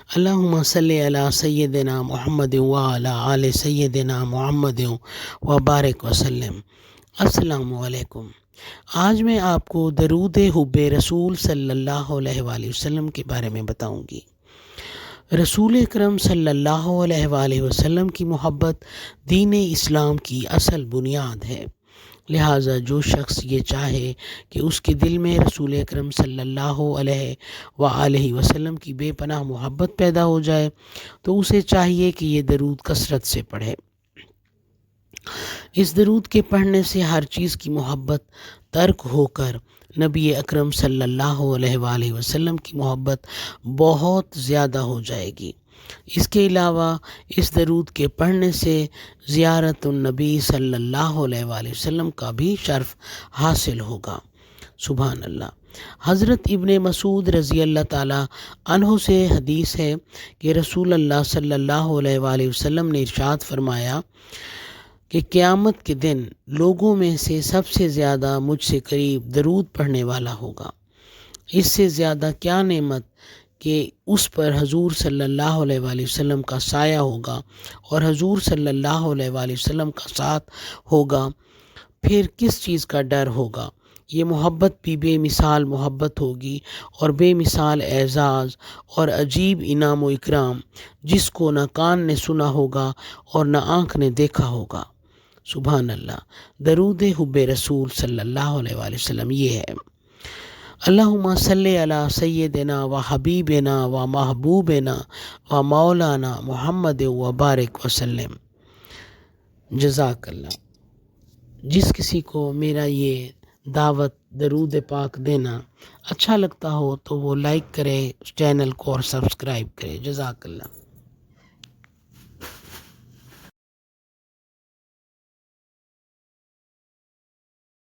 اللہم صلی علی سیدنا محمد وعلی آل سیدنا محمد وبارک وسلم۔ السلام علیکم۔ آج میں آپ کو درود حب رسول صلی اللہ علیہ وآلہ وسلم کے بارے میں بتاؤں گی۔ رسول اکرم صلی اللہ علیہ وآلہ وسلم کی محبت دین اسلام کی اصل بنیاد ہے، لہٰذا جو شخص یہ چاہے کہ اس کے دل میں رسول اکرم صلی اللہ علیہ وآلہ وسلم کی بے پناہ محبت پیدا ہو جائے تو اسے چاہیے کہ یہ درود کثرت سے پڑھے۔ اس درود کے پڑھنے سے ہر چیز کی محبت ترک ہو کر نبی اکرم صلی اللہ علیہ وآلہ وسلم کی محبت بہت زیادہ ہو جائے گی۔ اس کے علاوہ اس درود کے پڑھنے سے زیارت النبی صلی اللہ علیہ وآلہ وسلم کا بھی شرف حاصل ہوگا۔ سبحان اللہ۔ حضرت ابن مسعود رضی اللہ تعالیٰ عنہ سے حدیث ہے کہ رسول اللہ صلی اللہ علیہ وآلہ وسلم نے ارشاد فرمایا کہ قیامت کے دن لوگوں میں سے سب سے زیادہ مجھ سے قریب درود پڑھنے والا ہوگا۔ اس سے زیادہ کیا نعمت کہ اس پر حضور صلی اللہ علیہ وآلہ وسلم کا سایہ ہوگا اور حضور صلی اللہ علیہ وآلہ وسلم کا ساتھ ہوگا، پھر کس چیز کا ڈر ہوگا؟ یہ محبت بھی بے مثال محبت ہوگی اور بے مثال اعزاز اور عجیب انعام و اکرام جس کو نہ کان نے سنا ہوگا اور نہ آنکھ نے دیکھا ہوگا۔ سبحان اللہ۔ درود حب رسول صلی اللہ علیہ وآلہ وسلم یہ ہے: اللہم صلی علی سیدنا و حبیبنا و محبوبنا و مولانا محمد وبارک وسلم۔ جزاک اللہ۔ جس کسی کو میرا یہ دعوت درود پاک دینا اچھا لگتا ہو تو وہ لائک کرے، چینل کو اور سبسکرائب کرے۔ جزاک اللہ۔